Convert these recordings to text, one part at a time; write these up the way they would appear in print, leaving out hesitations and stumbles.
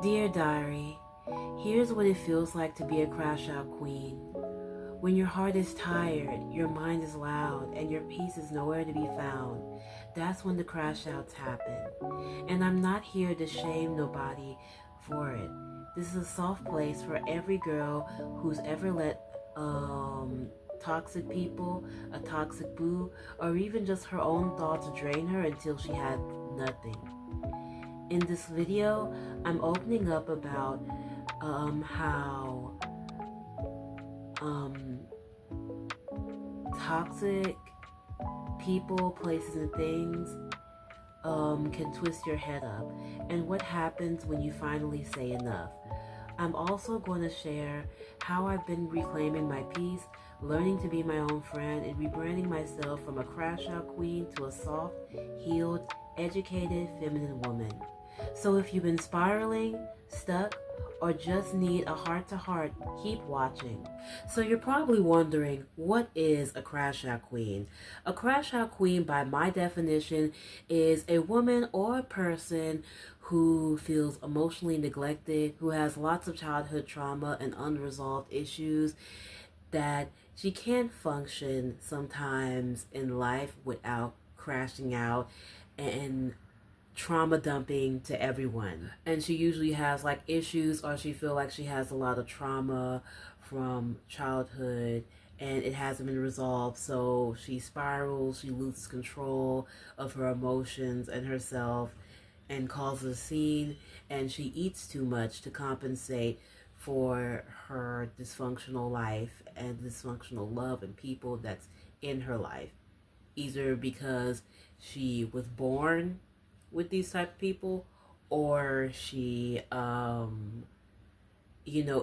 Dear Diary, here's what it feels like to be a crash out queen. When your heart is tired, your mind is loud, and your peace is nowhere to be found, that's when the crash outs happen. And I'm not here to shame nobody for it. This is a soft place for every girl who's ever let toxic people, a toxic boo, or even just her own thoughts drain her until she had nothing. In this video, I'm opening up about how toxic people, places, and things can twist your head up, and what happens when you finally say enough. I'm also going to share how I've been reclaiming my peace, learning to be my own friend, and rebranding myself from a crash out queen to a soft, healed, educated, feminine woman. So if you've been spiraling, stuck, or just need a heart-to-heart, keep watching. So you're probably wondering, what is a crash out queen? A crash out queen, by my definition, is a woman or a person who feels emotionally neglected, who has lots of childhood trauma and unresolved issues, that she can't function sometimes in life without crashing out and trauma dumping to everyone. And she usually has like issues, or she feel like she has a lot of trauma from childhood and it hasn't been resolved, so she spirals, she loses control of her emotions and herself and causes a scene, and she eats too much to compensate for her dysfunctional life and dysfunctional love and people that's in her life, either because she was born with these type of people, or she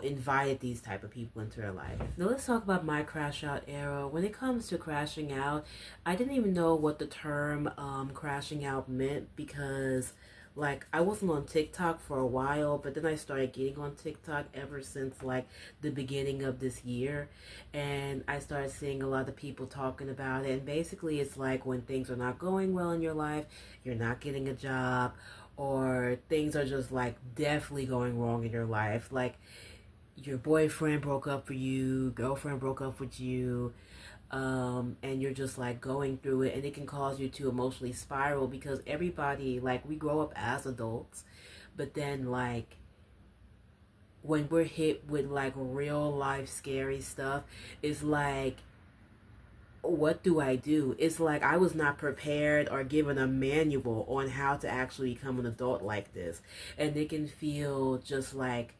invited these type of people into her life. Now let's talk about my crash out era. When it comes to crashing out, I didn't even know what the term crashing out meant, because like I wasn't on TikTok for a while, but then I started getting on TikTok ever since like the beginning of this year, and I started seeing a lot of people talking about it. And basically it's like when things are not going well in your life, you're not getting a job, or things are just like definitely going wrong in your life, like your boyfriend broke up for you, girlfriend broke up with you, and you're just like going through it, and it can cause you to emotionally spiral, because everybody, like, we grow up as adults, but then like when we're hit with like real life scary stuff, it's like, what do I do? It's like I was not prepared or given a manual on how to actually become an adult like this, and it can feel just like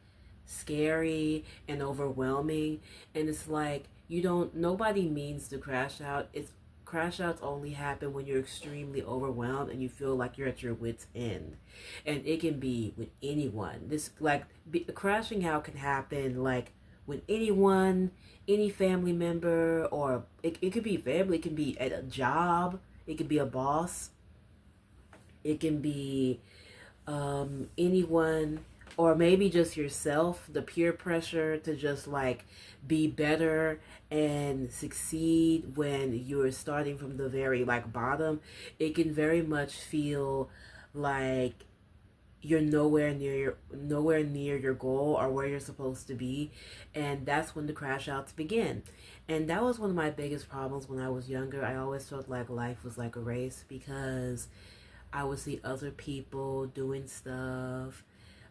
scary and overwhelming. And it's like, nobody means to crash out. It's crash outs only happen when you're extremely overwhelmed and you feel like you're at your wit's end, and it can be with anyone. Crashing out can happen like with anyone, any family member, or it could be family, it can be at a job, it could be a boss, it can be anyone, or maybe just yourself, the peer pressure to just like be better and succeed when you're starting from the very like bottom. It can very much feel like you're nowhere near your goal or where you're supposed to be, and that's when the crash outs begin. And that was one of my biggest problems when I was younger. I always felt like life was like a race, because I would see other people doing stuff,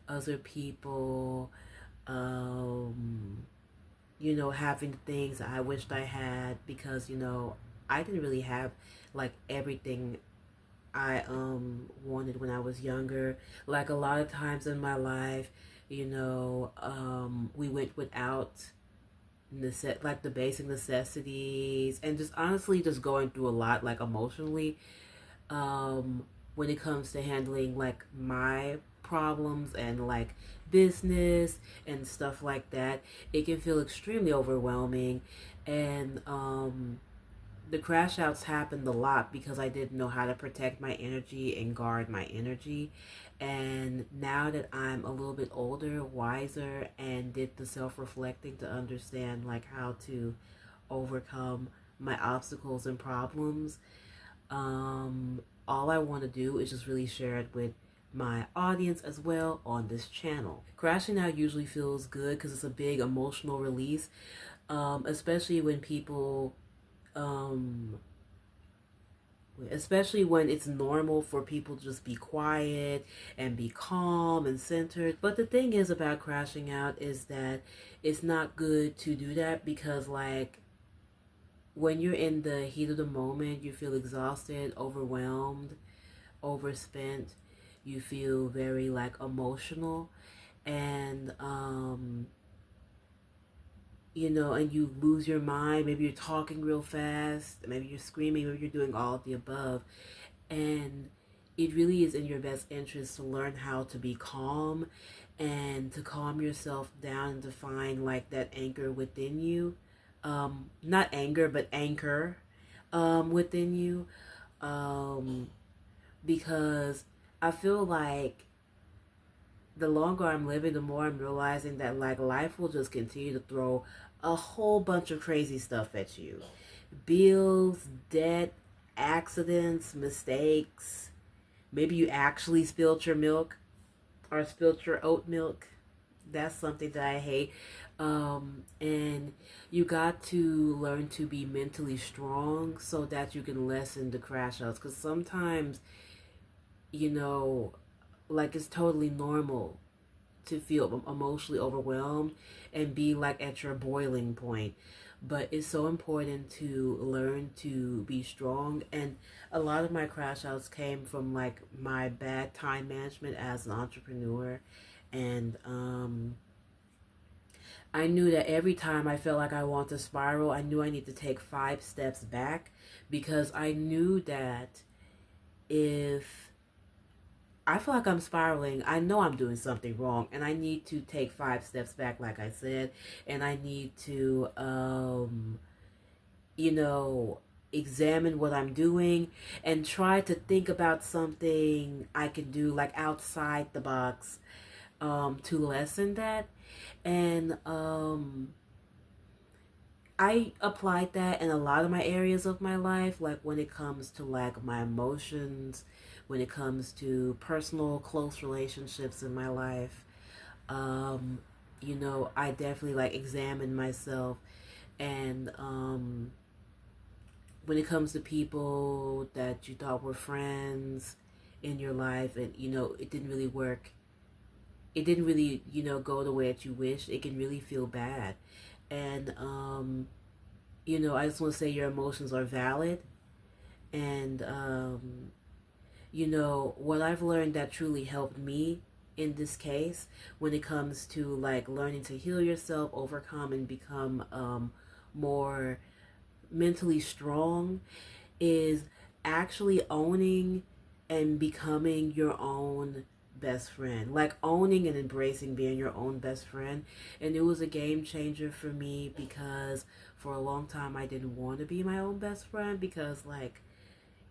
other people having things I wished I had, because I didn't really have like everything I wanted when I was younger. Like a lot of times in my life, we went without like the basic necessities, and just honestly just going through a lot, like emotionally, when it comes to handling like my problems and like business and stuff like that. It can feel extremely overwhelming, and the crash outs happened a lot because I didn't know how to protect my energy and guard my energy. And now that I'm a little bit older, wiser, and did the self-reflecting to understand like how to overcome my obstacles and problems, all I want to do is just really share it with my audience as well on this channel. Crashing out usually feels good because it's a big emotional release, especially when people, especially when it's normal for people to just be quiet and be calm and centered. But the thing is about crashing out is that it's not good to do that because, like, when you're in the heat of the moment, you feel exhausted, overwhelmed, overspent. You feel very, like, emotional, and and you lose your mind. Maybe you're talking real fast, maybe you're screaming, maybe you're doing all of the above. And it really is in your best interest to learn how to be calm and to calm yourself down and to find, like, that anchor within you. Not anger, but anchor within you. Because I feel like the longer I'm living, the more I'm realizing that, like, life will just continue to throw a whole bunch of crazy stuff at you. Bills, debt, accidents, mistakes. Maybe you actually spilled your milk or spilled your oat milk. That's something that I hate. And you got to learn to be mentally strong so that you can lessen the crash outs. Because sometimes, like, it's totally normal to feel emotionally overwhelmed and be, like, at your boiling point. But it's so important to learn to be strong. And a lot of my crash outs came from, like, my bad time management as an entrepreneur. And I knew that every time I felt like I want to spiral, I knew I need to take 5 steps back, because I knew that if I feel like I'm spiraling, I know I'm doing something wrong, and I need to take 5 steps back, like I said, and I need to, examine what I'm doing and try to think about something I can do, like, outside the box, to lessen that. And I applied that in a lot of my areas of my life, like when it comes to, like, my emotions, when it comes to personal close relationships in my life. I definitely, like, examine myself. And when it comes to people that you thought were friends in your life, and it didn't really work, it didn't really go the way that you wished, it can really feel bad. And I just want to say your emotions are valid. And what I've learned that truly helped me in this case, when it comes to, like, learning to heal yourself, overcome, and become more mentally strong, is actually owning and becoming your own best friend. Like, owning and embracing being your own best friend. And it was a game changer for me, because for a long time I didn't want to be my own best friend, because, like,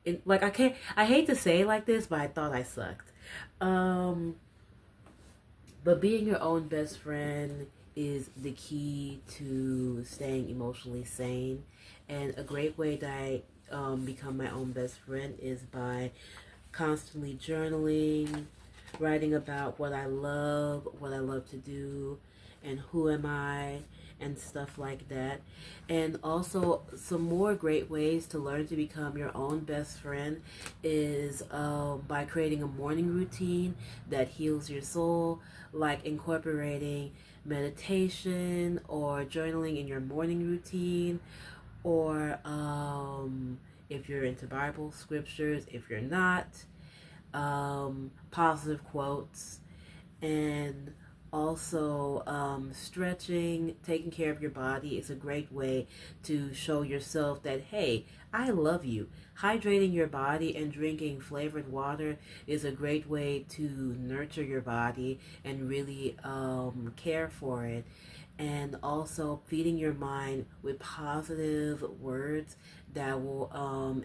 I hate to say it like this, but I thought I sucked. But being your own best friend is the key to staying emotionally sane. And a great way that I become my own best friend is by constantly journaling, writing about what I love to do, and who am I, and stuff like that. And also, some more great ways to learn to become your own best friend is by creating a morning routine that heals your soul, like incorporating meditation or journaling in your morning routine, or if you're into Bible scriptures, if you're not, positive quotes. And also, stretching, taking care of your body is a great way to show yourself that, hey, I love you. Hydrating your body and drinking flavored water is a great way to nurture your body and really care for it. And also feeding your mind with positive words that will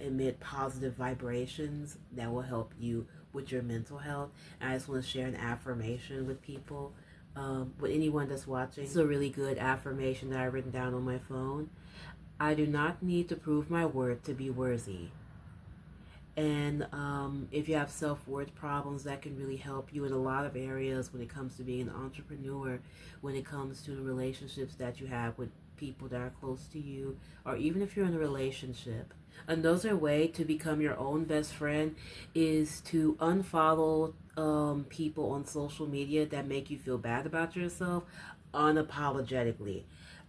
emit positive vibrations that will help you with your mental health. And I just want to share an affirmation with people, with anyone that's watching. It's a really good affirmation that I've written down on my phone. I do not need to prove my worth to be worthy. And if you have self-worth problems, that can really help you in a lot of areas when it comes to being an entrepreneur, when it comes to the relationships that you have with people that are close to you, or even if you're in a relationship. Another way to become your own best friend is to unfollow people on social media that make you feel bad about yourself unapologetically.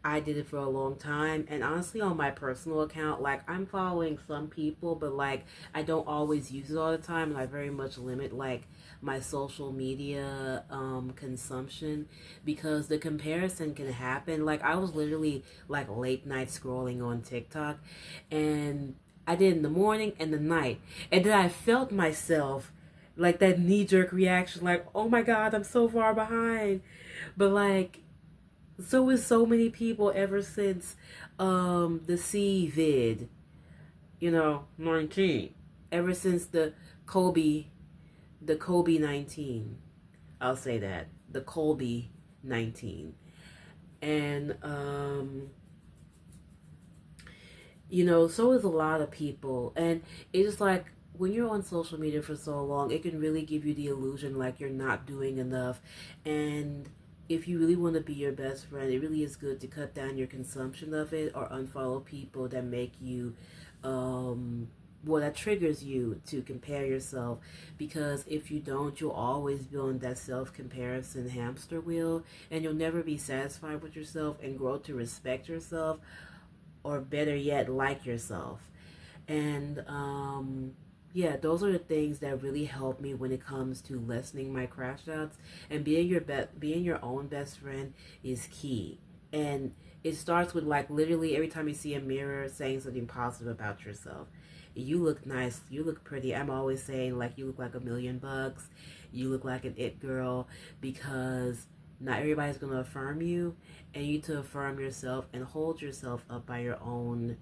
I did it for a long time, and honestly, on my personal account, like I'm following some people, but like I don't always use it all the time, and I very much limit like my social media consumption because the comparison can happen. Like I was literally like late night scrolling on TikTok, and I did in the morning and the night, and then I felt myself like that knee jerk reaction, like oh my god, I'm so far behind, but like so with so many people ever since the C vid, 19. Ever since Kobe the Kobe 19. I'll say that. The Kobe 19. And so is a lot of people. And it's just like when you're on social media for so long, it can really give you the illusion like you're not doing enough. And if you really want to be your best friend, it really is good to cut down your consumption of it or unfollow people that make you, that triggers you to compare yourself. Because if you don't, you'll always be on that self-comparison hamster wheel and you'll never be satisfied with yourself and grow to respect yourself or better yet, like yourself. And yeah, those are the things that really help me when it comes to lessening my crash outs. And being your own best friend is key. And it starts with like literally every time you see a mirror, saying something positive about yourself. You look nice. You look pretty. I'm always saying like you look like $1,000,000. You look like an it girl, because not everybody's gonna affirm you, and you need to affirm yourself and hold yourself up by your own,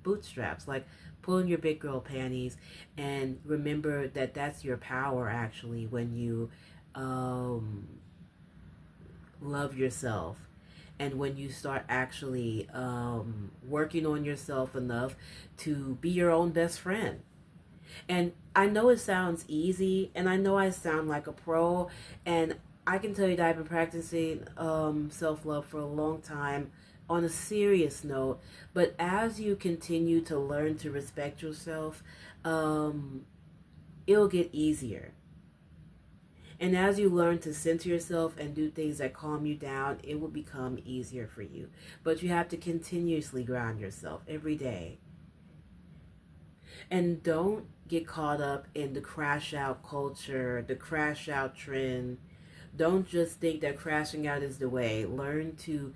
bootstraps. Like pull in your big girl panties and remember that that's your power actually when you love yourself and when you start actually working on yourself enough to be your own best friend. And I know it sounds easy, and I know I sound like a pro, and I can tell you that I've been practicing self-love for a long time on a serious note. But as you continue to learn to respect yourself, it'll get easier. And as you learn to center yourself and do things that calm you down, it will become easier for you. But you have to continuously ground yourself every day. And don't get caught up in the crash out culture, the crash out trend. Don't just think that crashing out is the way. Learn to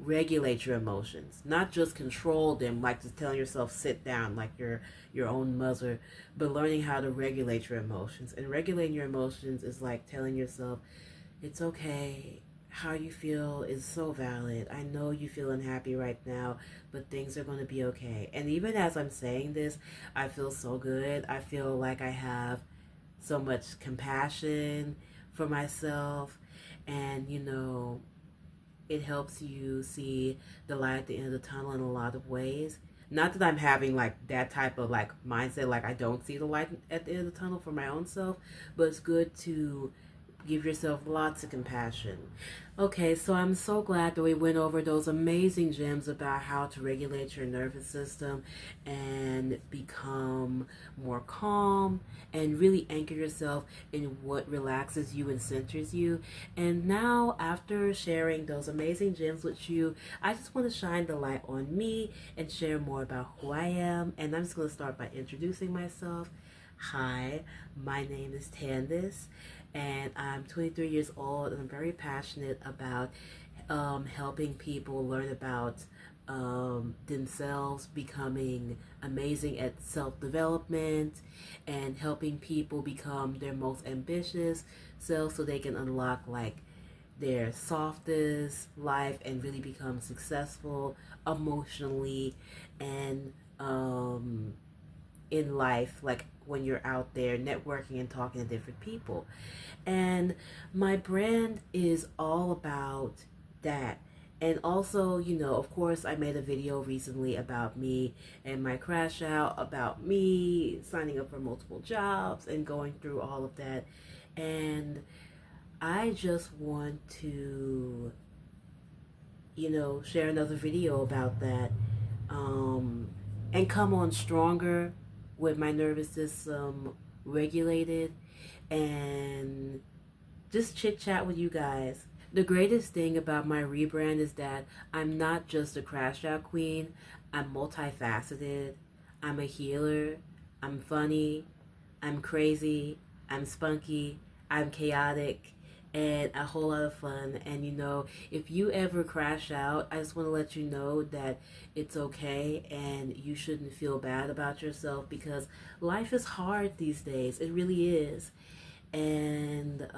regulate your emotions, not just control them, like just telling yourself sit down like your own mother, but learning how to regulate your emotions. And regulating your emotions is like telling yourself, it's okay. How you feel is so valid. I know you feel unhappy right now, but things are going to be okay. And even as I'm saying this, I feel so good. I feel like I have so much compassion for myself, and it helps you see the light at the end of the tunnel in a lot of ways. Not that I'm having like that type of like mindset, like I don't see the light at the end of the tunnel for my own self, but it's good to give yourself lots of compassion. Okay, so I'm so glad that we went over those amazing gems about how to regulate your nervous system and become more calm and really anchor yourself in what relaxes you and centers you. And now, after sharing those amazing gems with you, I just want to shine the light on me and share more about who I am. And I'm just going to start by introducing myself. Hi, my name is Tandis, and I'm 23 years old, and I'm very passionate about helping people learn about themselves, becoming amazing at self-development, and helping people become their most ambitious self so they can unlock like their softest life and really become successful emotionally and in life, like when you're out there networking and talking to different people. And my brand is all about that. And also, you know, of course, I made a video recently about me and my crash out, about me signing up for multiple jobs and going through all of that. And I just want to, you know, share another video about that, and come on stronger with my nervous system regulated, and just chit chat with you guys. The greatest thing about my rebrand is that I'm not just a crash out queen, I'm multifaceted, I'm a healer, I'm funny, I'm crazy, I'm spunky, I'm chaotic, and a whole lot of fun. And you know, if you ever crash out, I just want to let you know that it's okay and you shouldn't feel bad about yourself, because life is hard these days. It really is. And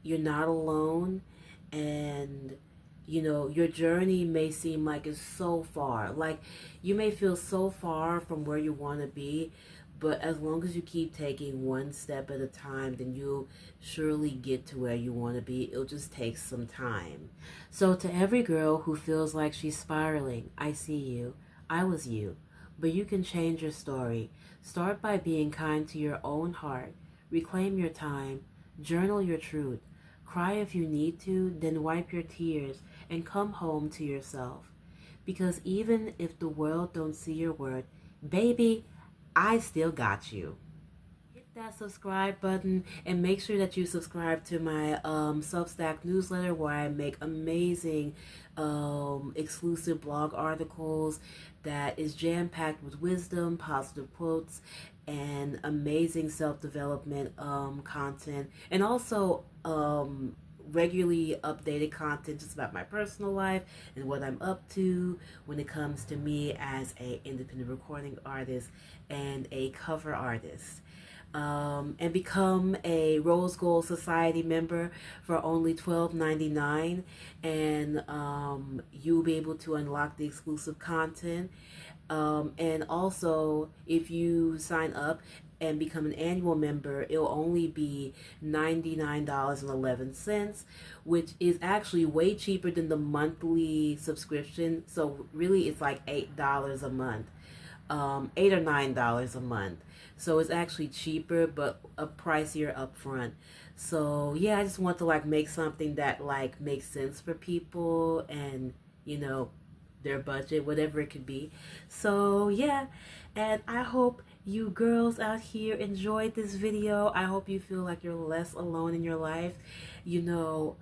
you're not alone. And you know, your journey may seem like it's so far, like you may feel so far from where you want to be, but as long as you keep taking one step at a time, then you'll surely get to where you want to be. It'll just take some time. So to every girl who feels like she's spiraling, I see you. I was you. But you can change your story. Start by being kind to your own heart. Reclaim your time. Journal your truth. Cry if you need to, then wipe your tears and come home to yourself. Because even if the world don't see your worth, baby, I still got you. Hit that subscribe button and make sure that you subscribe to my Substack newsletter, where I make amazing exclusive blog articles that is jam-packed with wisdom, positive quotes, and amazing self-development content, and also regularly updated content just about my personal life and what I'm up to when it comes to me as a independent recording artist and a cover artist. And become a Rose Gold Society member for only $12.99, and you'll be able to unlock the exclusive content. And also, if you sign up and become an annual member, it'll only be $99.11, which is actually way cheaper than the monthly subscription. So really, it's like $8 a month, $8 or $9 a month. So it's actually cheaper, but a pricier upfront. So yeah, I just want to like make something that like makes sense for people, and you know, their budget, whatever it could be. So yeah, and I hope you girls out here enjoyed this video. I hope you feel like you're less alone in your life. You know,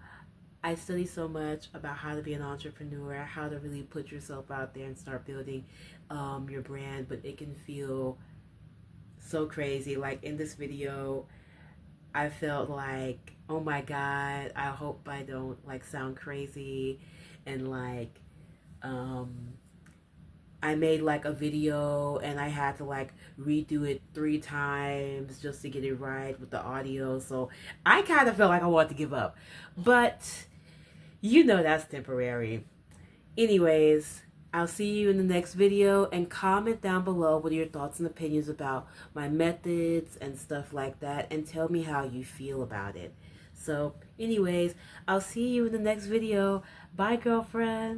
I study so much about how to be an entrepreneur, how to really put yourself out there and start building your brand, but it can feel so crazy. Like in this video, I felt like, oh my God, I hope I don't like sound crazy, and like I made like a video and I had to like redo it 3 times just to get it right with the audio. So I kind of felt like I wanted to give up, but you know, that's temporary. Anyways, I'll see you in the next video, and comment down below what are your thoughts and opinions about my methods and stuff like that, and tell me how you feel about it. So anyways, I'll see you in the next video. Bye, girlfriend.